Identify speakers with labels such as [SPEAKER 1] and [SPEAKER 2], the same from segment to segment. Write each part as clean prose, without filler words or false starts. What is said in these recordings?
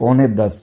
[SPEAKER 1] 9:45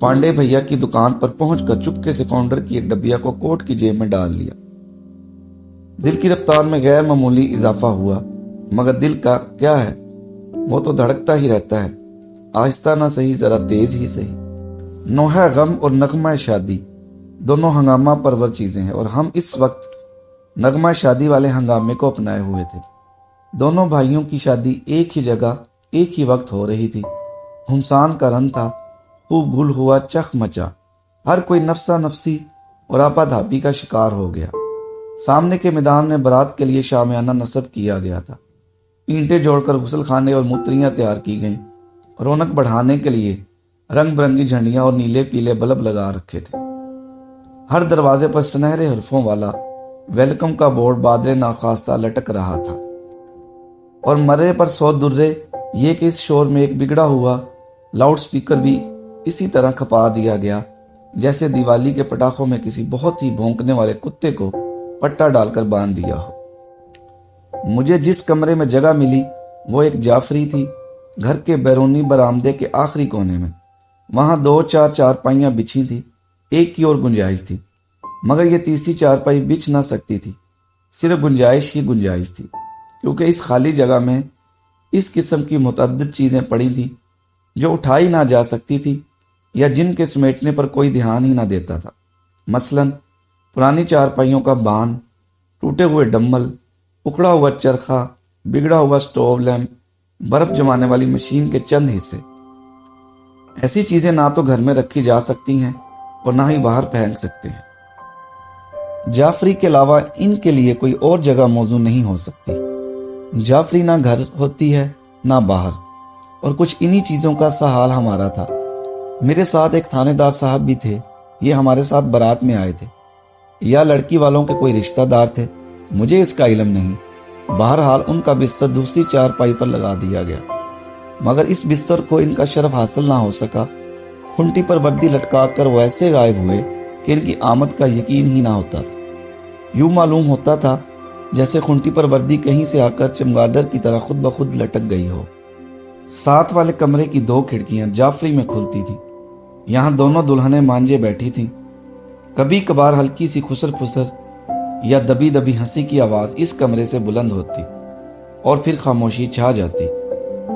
[SPEAKER 1] پانڈے بھیا کی دکان پر پہنچ کر چپکے سے کاؤنٹر کی ایک ڈبیا کو کوٹ کی جیب میں ڈال لیا۔ دل کی رفتار میں غیر معمولی اضافہ ہوا، مگر دل کا کیا ہے، وہ تو دھڑکتا ہی رہتا ہے، آہستہ نہ صحیح ذرا تیز ہی صحیح۔ نوحہ غم اور نغمہ شادی دونوں ہنگامہ پرور چیزیں ہیں، اور ہم اس وقت نغمہ شادی والے ہنگامے کو اپنائے ہوئے تھے۔ دونوں بھائیوں کی شادی ایک ہی جگہ ایک ہی وقت ہو رہی تھی۔ گھمسان کا رن تھا، خوب گل ہوا چخ مچا، ہر کوئی نفسا نفسی اور آپا دھاپی کا شکار ہو گیا۔ سامنے کے میدان میں برات کے لیے شامیانہ نصب کیا گیا تھا، اینٹیں جوڑ کر غسل خانے اور موتریاں تیار کی گئیں، رونق بڑھانے کے لیے رنگ برنگی جھنڈیاں اور نیلے پیلے بلب لگا رکھے تھے۔ ہر دروازے پر سنہرے حرفوں والا ویلکم کا بورڈ بادل ناخواستہ لٹک رہا تھا، اور مرے پر 100 درے، یہ کہ اس شور میں ایک بگڑا ہوا لاؤڈ سپیکر بھی اسی طرح کھپا دیا گیا جیسے دیوالی کے پٹاخوں میں کسی بہت ہی بھونکنے والے کتے کو پٹا ڈال کر باندھ دیا ہو۔ مجھے جس کمرے میں جگہ ملی وہ ایک جعفری تھی، گھر کے بیرونی برآمدے کے آخری کونے میں۔ وہاں 2-4 چارپائیاں بچھی تھیں، ایک کی اور گنجائش تھی، مگر یہ تیسری چارپائی بچھ نہ سکتی تھی، صرف گنجائش ہی گنجائش تھی، کیونکہ اس خالی جگہ میں اس قسم کی متعدد چیزیں پڑی تھیں جو اٹھائی نہ جا سکتی تھی یا جن کے سمیٹنے پر کوئی دھیان ہی نہ دیتا تھا۔ مثلاً پرانی چارپائیوں کا بان، ٹوٹے ہوئے ڈمبل، اکھڑا ہوا چرخا، بگڑا ہوا سٹوو لیمپ، برف جمانے والی مشین کے چند حصے۔ ایسی چیزیں نہ تو گھر میں رکھی جا سکتی ہیں اور نہ ہی باہر پھینک سکتے ہیں۔ جعفری کے علاوہ ان کے لیے کوئی اور جگہ موزوں نہیں ہو سکتی۔ جعفری نہ گھر ہوتی ہے نہ باہر، اور کچھ انہی چیزوں کا سا حال ہمارا تھا۔ میرے ساتھ ایک تھانے دار صاحب بھی تھے، یہ ہمارے ساتھ برات میں آئے تھے، یا لڑکی والوں کے کوئی رشتہ دار تھے، مجھے اس کا علم نہیں۔ بہرحال ان کا بستر دوسری چارپائی پر لگا دیا گیا، مگر اس بستر کو ان کا شرف حاصل نہ ہو سکا۔ کھنٹی پر وردی لٹکا کر وہ ایسے غائب ہوئے کہ ان کی آمد کا یقین ہی نہ ہوتا تھا۔ یوں معلوم ہوتا تھا جیسے کھنٹی پر وردی کہیں سے آ کر چمگادر کی طرح خود بخود لٹک گئی ہو۔ ساتھ والے کمرے کی 2 کھڑکیاں جعفری میں کھلتی تھیں، یہاں دونوں دلہنیں مانجے بیٹھی تھیں۔ کبھی کبھار ہلکی سی خسر پھسر یا دبی دبی ہنسی کی آواز اس کمرے سے بلند ہوتی اور پھر خاموشی چھا جاتی۔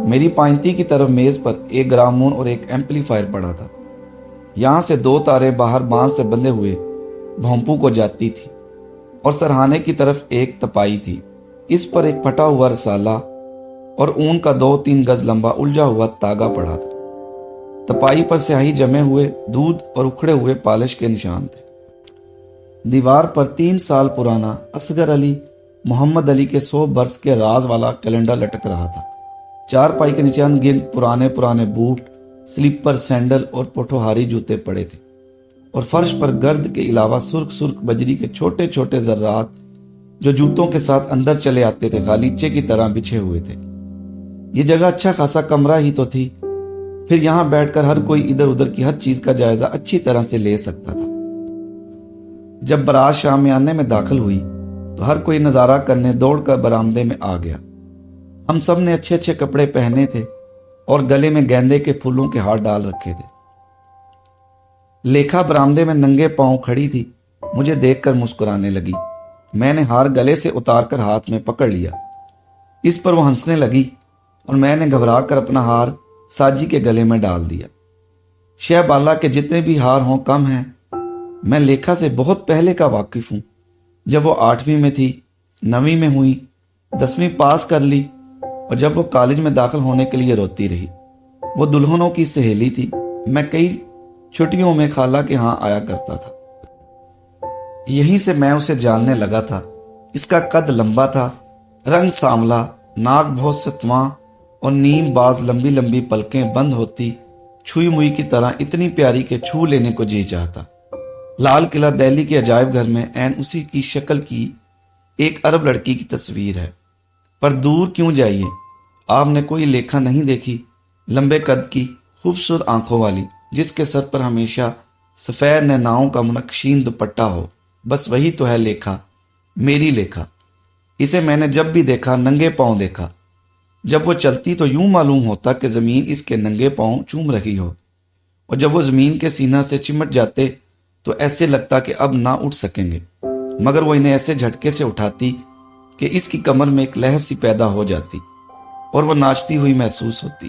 [SPEAKER 1] میری پائنتی کی طرف میز پر ایک گرامون اور ایک ایمپلیفائر پڑا تھا، یہاں سے 2 تاریں باہر بانس سے بندھے ہوئے بھونپو کو جاتی تھی، اور سرہانے کی طرف ایک تپائی تھی، اس پر ایک پھٹا ہوا رسالہ اور اون کا 2-3 گز لمبا الجھا ہوا تاگا پڑا تھا۔ تپائی پر سیاہی جمے ہوئے دودھ اور اکھڑے ہوئے پالش کے نشان تھے۔ دیوار پر 3 سال پرانا اصغر علی محمد علی کے 100 برس کے راز والا کیلنڈر لٹک رہا تھا۔ چارپائی کے نیچے انگنت پرانے بوٹ، سلیپر، سینڈل اور پوٹھوہاری جوتے پڑے تھے، اور فرش پر گرد کے علاوہ سرخ بجری کے چھوٹے چھوٹے ذرات جو جوتوں کے ساتھ اندر چلے آتے تھے غالیچے کی طرح بچھے ہوئے تھے۔ یہ جگہ اچھا خاصا کمرہ ہی تو تھی، پھر یہاں بیٹھ کر ہر کوئی ادھر ادھر کی ہر چیز کا جائزہ اچھی طرح سے لے سکتا تھا۔ جب برات شامیانے میں داخل ہوئی تو ہر کوئی نظارہ کرنے دوڑ کر برآمدے میں آ گیا۔ ہم سب نے اچھے اچھے کپڑے پہنے تھے اور گلے میں گیندے کے پھولوں کے ہار ڈال رکھے تھے۔ لیکھا برآمدے میں ننگے پاؤں کھڑی تھی، مجھے دیکھ کر مسکرانے لگی۔ میں نے ہار گلے سے اتار کر ہاتھ میں پکڑ لیا، اس پر وہ ہنسنے لگی اور میں نے گھبرا کر اپنا ہار ساجی کے گلے میں ڈال دیا۔ شہ بالا کے جتنے بھی ہار ہوں کم ہیں، میں لیکھا سے بہت پہلے کا واقف ہوں۔ جب وہ 8ویں میں تھی، 9ویں میں ہوئی، 10ویں پاس کر لی، اور جب وہ کالج میں داخل ہونے کے لیے روتی رہی۔ وہ دلہنوں کی سہیلی تھی، میں کئی چھٹیوں میں خالہ کے ہاں آیا کرتا تھا۔ یہیں سے میں اسے جاننے لگا تھا۔ اس کا قد لمبا تھا، رنگ سانولا، ناک بہت ستواں اور نیم باز لمبی لمبی پلکیں بند ہوتی چھوئی موئی کی طرح اتنی پیاری کہ چھو لینے کو جی چاہتا۔ لال قلعہ دہلی کے عجائب گھر میں عین اسی کی شکل کی ایک عرب لڑکی کی تصویر ہے۔ پر دور کیوں جائیے، آپ نے کوئی لیکھا نہیں دیکھی؟ لمبے قد کی، خوبصورت آنکھوں والی، جس کے سر پر ہمیشہ سفید نیناؤں کا منقشین دوپٹہ ہو، بس وہی تو ہے لیکھا، میری لیکھا۔ اسے میں نے جب بھی دیکھا ننگے پاؤں دیکھا۔ جب وہ چلتی تو یوں معلوم ہوتا کہ زمین اس کے ننگے پاؤں چوم رہی ہو، اور جب وہ زمین کے سینہ سے چمٹ جاتے تو ایسے لگتا کہ اب نہ اٹھ سکیں گے، مگر وہ انہیں ایسے جھٹکے سے اٹھاتی کہ اس کی کمر میں ایک لہر سی پیدا ہو جاتی اور وہ ناچتی ہوئی محسوس ہوتی۔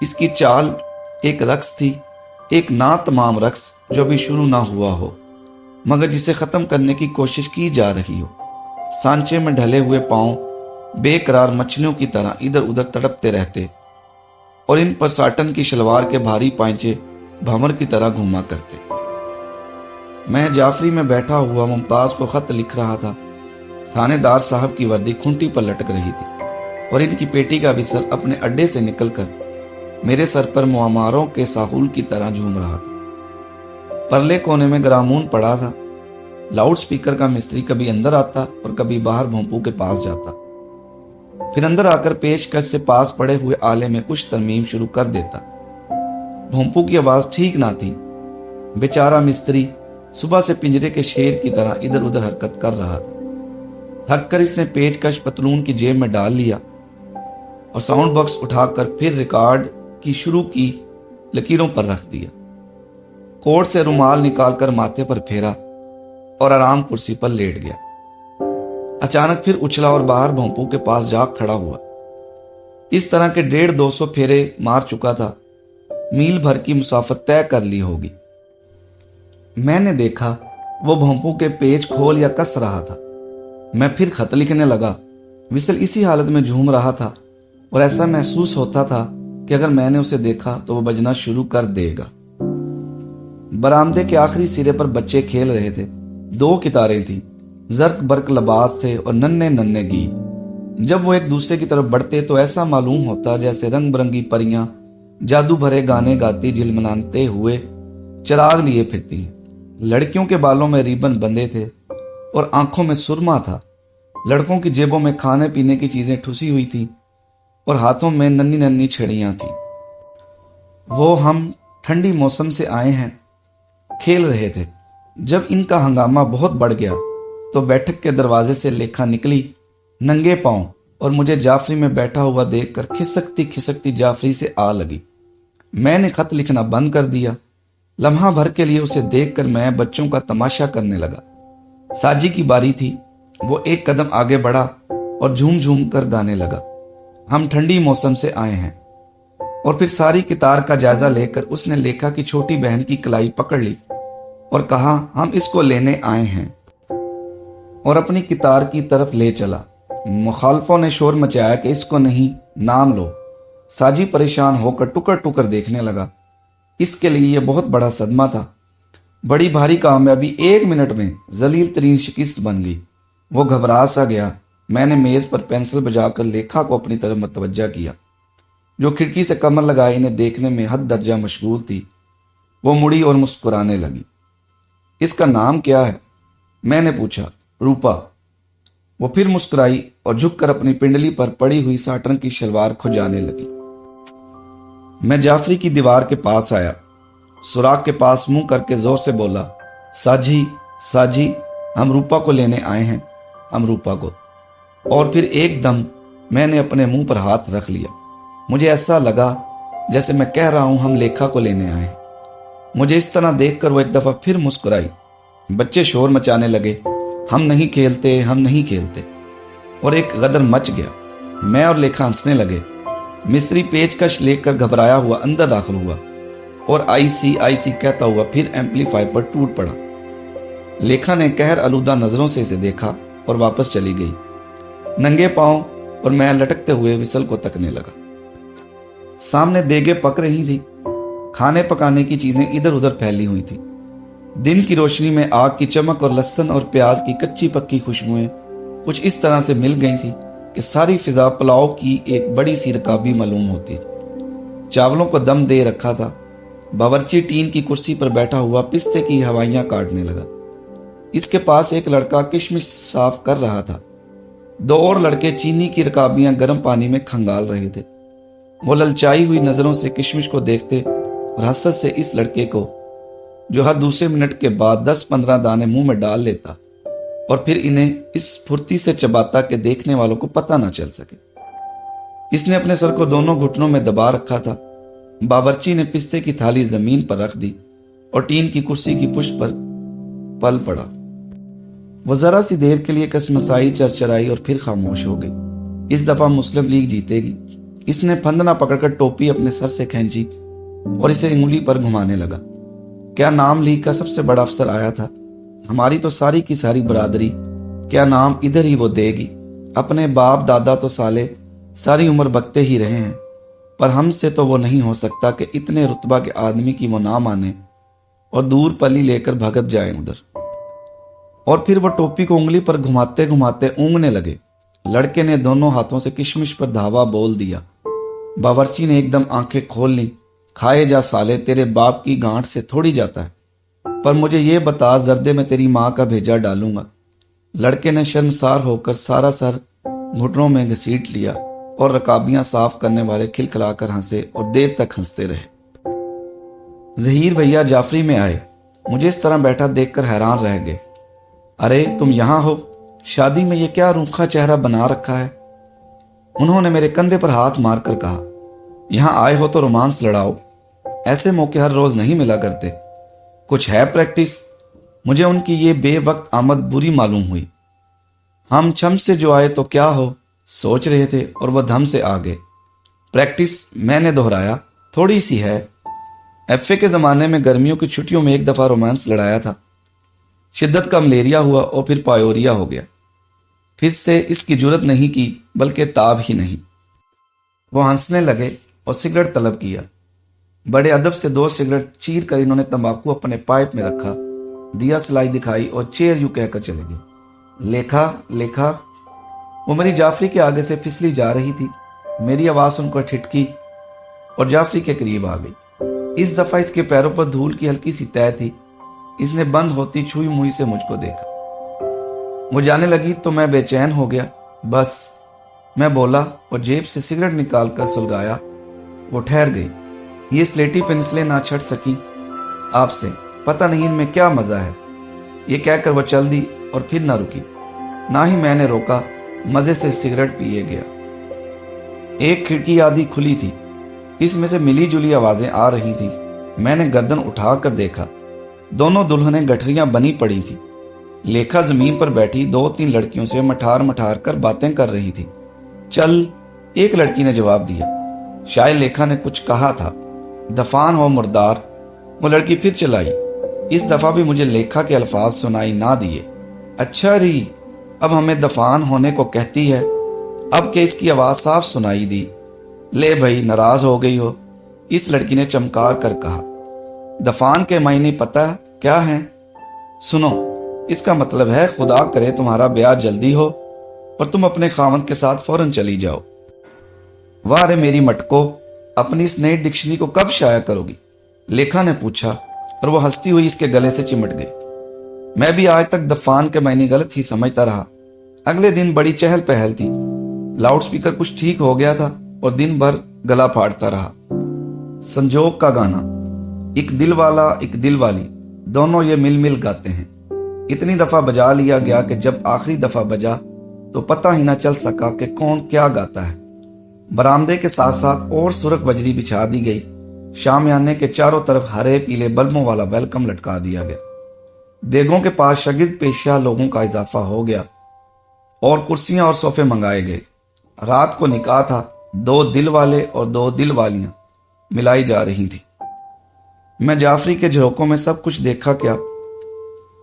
[SPEAKER 1] اس کی چال ایک رقص تھی، ایک ناتمام رقص جو ابھی شروع نہ ہوا ہو مگر جسے ختم کرنے کی کوشش کی جا رہی ہو۔ سانچے میں ڈھلے ہوئے پاؤں بے قرار مچھلیوں کی طرح ادھر ادھر تڑپتے رہتے اور ان پر ساٹن کی شلوار کے بھاری پائنچے بھنور کی طرح گھوما کرتے۔ میں جعفری میں بیٹھا ہوا ممتاز کو خط لکھ رہا تھا۔ تھانے دار صاحب کی وردی کھنٹی پر لٹک رہی تھی اور ان کی پیٹی کا وصل اپنے اڈے سے نکل کر میرے سر پر معماروں کے ساحول کی طرح جھوم رہا تھا۔ پرلے کونے میں گرامون پڑا تھا۔ لاؤڈ سپیکر کا مستری کبھی اندر آتا اور کبھی باہر بھونپو کے پاس جاتا، پھر اندر آ کر پیشکش سے پاس پڑے ہوئے آلے میں کچھ ترمیم شروع کر دیتا۔ بھونپو کی آواز ٹھیک نہ تھی۔ بیچارہ مستری صبح سے پنجرے کے شیر کی طرح ادھر ادھر حرکت کر رہا تھا۔ تھک کر اس نے پیچکش پتلون کی جیب میں ڈال لیا اور ساؤنڈ باکس اٹھا کر پھر ریکارڈ کی شروع کی لکیروں پر رکھ دیا۔ کوٹ سے رومال نکال کر ماتھے پر پھیرا اور آرام کرسی پر لیٹ گیا۔ اچانک پھر اچھلا اور باہر بھونپو کے پاس جا کھڑا ہوا۔ اس طرح کے 150-200 پھیرے مار چکا تھا، میل بھر کی مسافت طے کر لی ہوگی۔ میں نے دیکھا وہ بھونپو کے پیچ کھول یا کس رہا تھا۔ میں پھر خط لکھنے لگا۔ وصل اسی حالت میں جھوم رہا تھا اور ایسا محسوس ہوتا تھا کہ اگر میں نے اسے دیکھا تو وہ بجنا شروع کر دے گا۔ برآمدے کے آخری سرے پر بچے کھیل رہے تھے۔ 2 کتاریں تھیں، زرق برق لباس تھے اور ننھے ننھے گیت۔ جب وہ ایک دوسرے کی طرف بڑھتے تو ایسا معلوم ہوتا جیسے رنگ برنگی پریاں جادو بھرے گانے گاتی جھلملاتے ہوئے چراغ لیے پھرتی ہیں۔ لڑکیوں کے بالوں میں ریبن بندھے تھے اور آنکھوں میں سرما تھا۔ لڑکوں کی جیبوں میں کھانے پینے کی چیزیں ٹھسی ہوئی تھی اور ہاتھوں میں ننھی ننھی چھڑیاں تھیں۔ وہ ہم ٹھنڈی موسم سے آئے ہیں کھیل رہے تھے۔ جب ان کا ہنگامہ بہت بڑھ گیا تو بیٹھک کے دروازے سے لیکھا نکلی ننگے پاؤں اور مجھے جعفری میں بیٹھا ہوا دیکھ کر کھسکتی کھسکتی جعفری سے آ لگی۔ میں نے خط لکھنا بند کر دیا۔ لمحہ بھر کے لیے اسے دیکھ کر میں بچوں کا تماشا کرنے لگا۔ ساجی کی باری تھی۔ وہ ایک قدم آگے بڑھا اور جھوم جھوم کر گانے لگا، ہم ٹھنڈی موسم سے آئے ہیں۔ اور پھر ساری کتار کا جائزہ لے کر اس نے لیکھا کی چھوٹی بہن کی کلائی پکڑ لی اور کہا ہم اس کو لینے آئے ہیں، اور اپنی کتار کی طرف لے چلا۔ مخالفوں نے شور مچایا کہ اس کو نہیں، نام لو۔ ساجی پریشان ہو کر ٹکر ٹکر دیکھنے لگا۔ اس کے لیے یہ بہت بڑا صدمہ تھا۔ بڑی بھاری کامیابی 1 منٹ میں ذلیل ترین شکست بن گئی۔ وہ گھبرا سا گیا۔ میں نے میز پر پینسل بجا کر لیکھا کو اپنی طرف متوجہ کیا، جو کھڑکی سے کمر لگائے انہیں دیکھنے میں حد درجہ مشغول تھی۔ وہ مڑی اور مسکرانے لگی۔ اس کا نام کیا ہے؟ میں نے پوچھا۔ روپا۔ وہ پھر مسکرائی اور جھک کر اپنی پنڈلی پر پڑی ہوئی ساٹن کی شلوار کھجانے لگی۔ میں جعفری کی دیوار کے پاس آیا، سوراخ کے پاس منہ کر کے زور سے بولا، ساجی ساجی، ہم روپا کو لینے آئے ہیں، ہم روپا کو۔ اور پھر ایک دم میں نے اپنے منہ پر ہاتھ رکھ لیا۔ مجھے ایسا لگا جیسے میں کہہ رہا ہوں ہم لیکھا کو لینے آئے ہیں۔ مجھے اس طرح دیکھ کر وہ ایک دفعہ پھر مسکرائی۔ بچے شور مچانے لگے، ہم نہیں کھیلتے، ہم نہیں کھیلتے، اور ایک غدر مچ گیا۔ میں اور لیکھا ہنسنے لگے۔ مصری پیچکش لے کر گھبرایا ہوا اندر داخل ہوا اور آئی سی کہتا ہوا پھر ایمپلیفائر پر ٹوٹ پڑا۔ لیکھا نے قہر آلودہ نظروں سے اسے دیکھا اور واپس چلی گئی۔ ننگے پاؤں اور میں لٹکتے ہوئے وصل کو تکنے لگا۔ سامنے دیگیں پک رہی تھی، کھانے پکانے کی چیزیں ادھر ادھر پھیلی ہوئی تھی۔ دن کی روشنی میں آگ کی چمک اور لہسن اور پیاز کی کچی پکی خوشبوئیں کچھ اس طرح سے مل گئی تھی کہ ساری فضا پلاؤ کی ایک بڑی سی رکابی معلوم ہوتی تھی۔ چاولوں کو دم دے رکھا تھا۔ باورچی ٹین کی کرسی پر بیٹھا ہوا پستے کی ہوائیاں کاٹنے لگا۔ اس کے پاس ایک لڑکا کشمش صاف کر رہا تھا۔ 2 اور لڑکے چینی کی رکابیاں گرم پانی میں کھنگال رہے تھے۔ وہ للچائی ہوئی نظروں سے کشمش کو دیکھتے اور حسرت سے اس لڑکے کو جو ہر دوسرے منٹ کے بعد 10-15 دانے منہ میں ڈال لیتا اور پھر انہیں اس پھرتی سے چباتا کہ دیکھنے والوں کو پتہ نہ چل سکے۔ اس نے اپنے سر کو دونوں گھٹنوں میں دبا رکھا تھا باورچی نے پستے کی تھالی زمین پر رکھ دی اور ٹین کی کرسی کی پشت پر پل پڑا۔ وہ ذرا سی دیر کے لیے کسمسائی چرچرائی اور پھر خاموش ہو گئی۔ اس دفعہ مسلم لیگ جیتے گی۔ اس نے پھندنا پکڑ کر ٹوپی اپنے سر سے کھینچی اور اسے انگلی پر گھمانے لگا۔ کیا نام لیگ کا سب سے بڑا افسر آیا تھا؟ ہماری تو ساری کی ساری برادری کیا نام ادھر ہی وہ دے گی؟ اپنے باپ دادا تو سالے ساری عمر بکتے ہی رہے ہیں، پر ہم سے تو وہ نہیں ہو سکتا کہ اتنے رتبہ کے آدمی کی وہ نہ مانے اور دور پلی لے کر بھگت جائیں ادھر۔ اور پھر وہ ٹوپی کو انگلی پر گھماتے گھماتے اونگنے لگے۔ لڑکے نے دونوں ہاتھوں سے کشمش پر دھاوا بول دیا۔ باورچی نے ایک دم آنکھیں کھول لی۔ کھائے جا سالے، تیرے باپ کی گانٹ سے تھوڑی جاتا ہے، پر مجھے یہ بتا، زردے میں تیری ماں کا بھیجا ڈالوں گا۔ لڑکے نے شرمسار ہو کر سارا سر گھٹنوں میں گھسیٹ لیا اور رکابیاں صاف کرنے والے کھلکھلا کر ہنسے اور دیر تک ہنستے رہے۔ ظہیر بھیا جعفری میں آئے، مجھے اس طرح بیٹھا دیکھ کر حیران رہ گئے۔ ارے تم یہاں ہو؟ شادی میں یہ کیا روکھا چہرہ بنا رکھا ہے؟ انہوں نے میرے کندھے پر ہاتھ مار کر کہا، یہاں آئے ہو تو رومانس لڑاؤ، ایسے موقع ہر روز نہیں ملا کرتے۔ کچھ ہے پریکٹس؟ مجھے ان کی یہ بے وقت آمد بری معلوم ہوئی۔ ہم چھم سے جو آئے تو کیا ہو سوچ رہے تھے اور وہ دھم سے آ گئے۔ پریکٹس میں نے دہرایا، تھوڑی سی ہے۔ ایف اے کے زمانے میں گرمیوں کی چھٹیوں میں ایک دفعہ رومانس لڑایا تھا۔ شدت کا ملیریا ہوا اور پھر پایوریا ہو گیا۔ پھر سے اس کی جرت نہیں کی، بلکہ تاب ہی نہیں۔ وہ ہنسنے لگے اور سگریٹ طلب کیا۔ بڑے ادب سے 2 سگریٹ چیر کر انہوں نے تمباکو اپنے پائپ میں رکھا، دیا سلائی دکھائی اور چیر یوں کہہ کر چلے گئے۔ لیکھا لیکھا۔ وہ میری جعفری کے آگے سے پھسلی جا رہی تھی۔ میری آواز سن کر ٹھٹکی اور جعفری کے قریب آ گئی۔ اس دفعہ اس کے پیروں پر دھول کی ہلکی سی تہ تھی۔ اس نے بند ہوتی چھوئی موئی سے مجھ کو دیکھا۔ وہ جانے لگی تو میں بے چین ہو گیا۔ بس، میں بولا اور جیب سے سگریٹ نکال کر سلگایا۔ وہ ٹھہر گئی۔ یہ سلیٹی پنسلیں نہ چھٹ سکی آپ سے، پتہ نہیں ان میں کیا مزہ ہے، یہ کہہ کر وہ چل دی اور پھر نہ رکی۔ نہ ہی میں نے روکا، مزے سے سگریٹ پیے گیا۔ ایک کھڑکی آدھی کھلی تھی، اس میں سے ملی جلی آوازیں آ رہی تھیں۔ میں نے گردن اٹھا کر دیکھا، دونوں دلہنیں گٹھریاں بنی پڑی تھیں۔ لیکھا زمین پر بیٹھی 2-3 لڑکیوں سے مٹھار مٹھار کر باتیں کر رہی تھی۔ چل، ایک لڑکی نے جواب دیا۔ شاید لیکھا نے کچھ کہا تھا۔ دفان ہو مردار، وہ لڑکی پھر چلائی۔ اس دفعہ بھی مجھے لیکھا کے الفاظ سنائی نہ دیے۔ اچھا ری، اب ہمیں دفان ہونے کو کہتی ہے؟ اب کہ اس کی آواز صاف سنائی دی۔ لے بھائی، ناراض ہو گئی ہو؟ اس لڑکی نے چمکار کر کہا۔ دفان کے معنی پتہ کیا ہیں؟ سنو، اس کا مطلب ہے خدا کرے تمہارا بیاہ جلدی ہو اور تم اپنے خاوند کے ساتھ فوراً چلی جاؤ۔ واہ رے میری مٹکو، اپنی اس نئی ڈکشنری کو کب شائع کرو گی؟ لیکھا نے پوچھا اور وہ ہنستی ہوئی اس کے گلے سے چمٹ گئی۔ میں بھی آج تک دفان کے معنی غلط ہی سمجھتا رہا۔ اگلے دن بڑی چہل پہل تھی، لاؤڈ سپیکر کچھ ٹھیک ہو گیا تھا اور دن بھر گلا پھاڑتا رہا۔ سنجوگ کا گانا، ایک دل والا ایک دل والی، دونوں یہ مل مل گاتے ہیں۔ اتنی دفعہ بجا لیا گیا کہ جب آخری دفعہ بجا تو پتہ ہی نہ چل سکا کہ کون کیا گاتا ہے۔ برآمدے کے ساتھ ساتھ اور سرخ بجری بچھا دی گئی۔ شامیانے کے چاروں طرف ہرے پیلے بلبوں والا ویلکم لٹکا دیا گیا۔ دیگوں کے پاس شاگرد پیشہ لوگوں کا اضافہ ہو گیا اور کرسیاں اور صوفے منگائے گئے۔ رات کو نکاح تھا، 2 دل والے اور 2 دل والیاں ملائی جا رہی تھی۔ میں جعفری کے جھروکوں میں سب کچھ دیکھا کیا،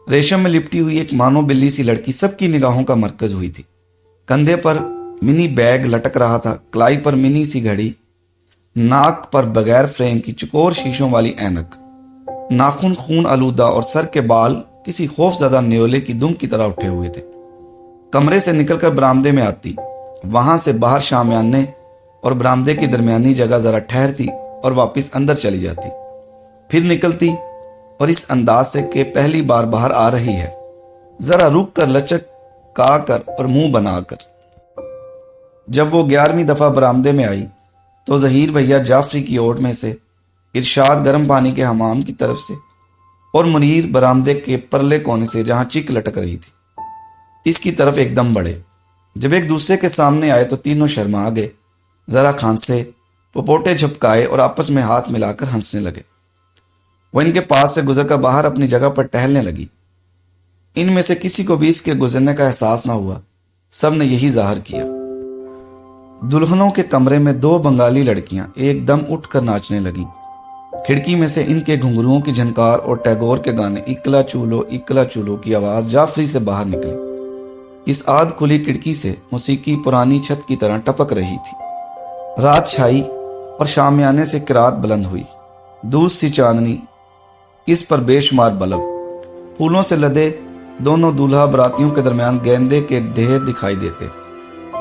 [SPEAKER 1] ریشم میں لپٹی ہوئی ایک مانو بلی سی لڑکی سب کی نگاہوں کا مرکز ہوئی تھی۔ کندھے پر منی بیگ لٹک رہا تھا، کلائی پر منی سی گھڑی، ناک پر بغیر فریم کی چکور شیشوں والی اینک، ناخن خون آلودہ اور سر کے بال کسی خوف زدہ نیولے کی دم کی طرح اٹھے ہوئے تھے۔ کمرے سے نکل کر برآمدے میں آتی، وہاں سے باہر شامیانے اور برآمدے کی درمیانی جگہ ذرا ٹھہرتی اور واپس اندر چلی جاتی، پھر نکلتی اور اس انداز سے کہ پہلی بار باہر آ رہی ہے، ذرا رک کر لچک کا کر اور منہ بنا کر۔ جب وہ 11ویں دفعہ برآمدے میں آئی تو ظہیر بھیا جعفری کی اوٹ میں سے، ارشاد گرم پانی کے حمام کی طرف سے اور منیر برآمدے کے پرلے کونے سے جہاں چک لٹک رہی تھی، اس کی طرف ایک دم بڑھے۔ جب ایک دوسرے کے سامنے آئے تو تینوں شرما گئے، ذرا کھانسے پپوٹے جھپکائے اور آپس میں ہاتھ ملا کر ہنسنے لگے۔ وہ ان کے پاس سے گزر کر باہر اپنی جگہ پر ٹہلنے لگی۔ ان میں سے کسی کو بھی اس کے گزرنے کا احساس نہ ہوا، سب نے یہی ظاہر کیا۔ دلہنوں کے کمرے میں 2 بنگالی لڑکیاں ایک دم اٹھ کر ناچنے لگیں۔ کھڑکی میں سے ان کے گھنگروؤں کی جھنکار اور ٹیگور کے گانے اکلا چولو کی آواز جعفری سے باہر نکلی۔ اس آدھ کھلی کھڑکی سے موسیقی پرانی چھت کی طرح ٹپک رہی تھی۔ رات چھائی اور شامیانے سے قرات بلند ہوئی۔ دودھ سی چاندنی، اس پر بے شمار بلب، پھولوں سے لدے دونوں دولہا براتیوں کے درمیان گیندے کے ڈھیر دکھائی دیتے تھے۔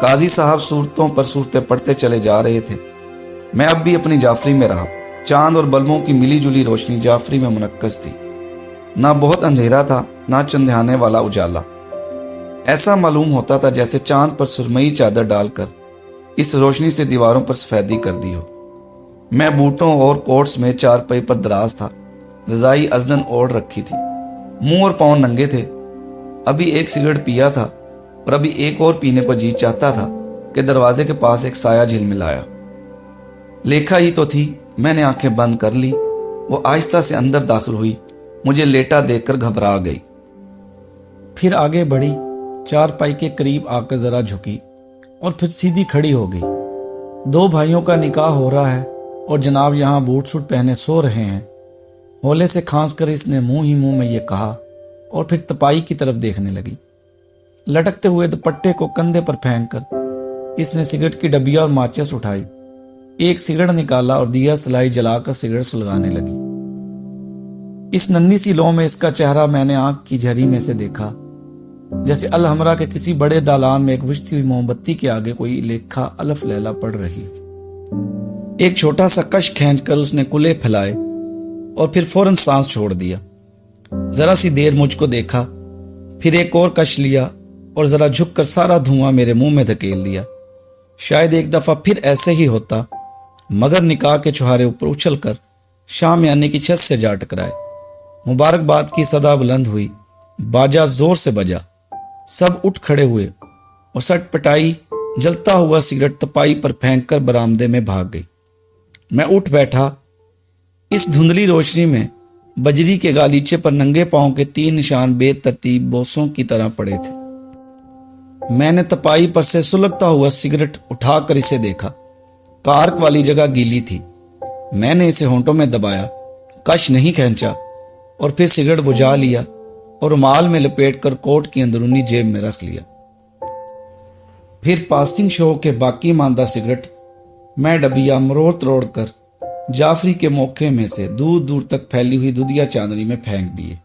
[SPEAKER 1] قاضی صاحب صورتوں پر صورتیں پڑھتے چلے جا رہے تھے۔ میں اب بھی اپنی جعفری میں رہا۔ چاند اور بلبوں کی ملی جلی روشنی جعفری میں منعکس تھی۔ نہ بہت اندھیرا تھا، نہ چندھیانے والا اجالا۔ ایسا معلوم ہوتا تھا جیسے چاند پر سرمئی چادر ڈال کر اس روشنی سے دیواروں پر سفیدی کر دی ہو۔ میں بوٹوں اور کوٹس میں چارپائی پر دراز تھا، رضائی ازن اوڑھ رکھی تھی، منہ اور پاؤں ننگے تھے۔ ابھی ایک سگریٹ پیا تھا اور ابھی ایک اور پینے کو جی چاہتا تھا کہ دروازے کے پاس ایک سایہ جھلملایا۔ لیکھا ہی تو تھی۔ میں نے آنکھیں بند کر لی۔ وہ آہستہ سے اندر داخل ہوئی، مجھے لیٹا دیکھ کر گھبرا گئی۔ پھر آگے بڑھی، چارپائی کے قریب آ کر ذرا جھکی اور پھر سیدھی کھڑی ہو گئی۔ 2 بھائیوں کا نکاح ہو رہا ہے اور جناب یہاں بوٹ سوٹ پہنے سو رہے ہیں۔ ہولے سے کھانس کر اس نے منہ ہی منہ میں یہ کہا اور پھر تپائی کی طرف دیکھنے لگی۔ لٹکتے ہوئے دوپٹے کو کندھے پر پھینک کر اس نے سگریٹ کی ڈبیا اور ماچس اٹھائی، ایک سگریٹ نکالا اور دیا سلائی جلا کر سگریٹ سلگانے لگی۔ اس ننھی سی لو میں اس کا چہرہ میں نے آنکھ کی جھری میں سے دیکھا، جیسے الحمرا کے کسی بڑے دالان میں ایک بجھتی ہوئی موم بتی کے آگے کوئی لیکھا الف لیلا پڑھ رہی۔ ایک چھوٹا سا کش کھینچ کر اس نے کلے پھیلائے اور پھر فوراً سانس چھوڑ دیا۔ ذرا سی دیر مجھ کو دیکھا، پھر ایک اور کش لیا اور ذرا جھک کر سارا دھواں میرے منہ میں دھکیل دیا۔ شاید ایک دفعہ پھر ایسے ہی ہوتا، مگر نکاح کے چھہارے اوپر اچھل کر شامیانے کی چھت سے جا ٹکرائے۔ مبارکباد کی صدا بلند ہوئی، باجا زور سے بجا، سب اٹھ کھڑے ہوئے اور سٹ پٹائی جلتا ہوا سگریٹ تپائی پر پھینک کر برآمدے میں بھاگ گئی۔ میں اٹھ بیٹھا۔ اس دھندلی روشنی میں بجری کے گالیچے پر ننگے پاؤں کے 3 نشان بے ترتیب بوسوں کی طرح پڑے تھے۔ میں نے تپائی پر سے سلگتا ہوا سگریٹ اٹھا کر اسے دیکھا۔ کارک والی جگہ گیلی تھی۔ میں نے اسے ہونٹوں میں دبایا، کش نہیں کھینچا اور پھر سگریٹ بجھا لیا اور رومال میں لپیٹ کر کوٹ کی اندرونی جیب میں رکھ لیا۔ پھر پاسنگ شو کے باقی ماندہ سگریٹ میں ڈبیا مروڑ تروڑ کر جعفری کے موقع میں سے دور دور تک پھیلی ہوئی دودھیا چاندنی میں پھینک دیے۔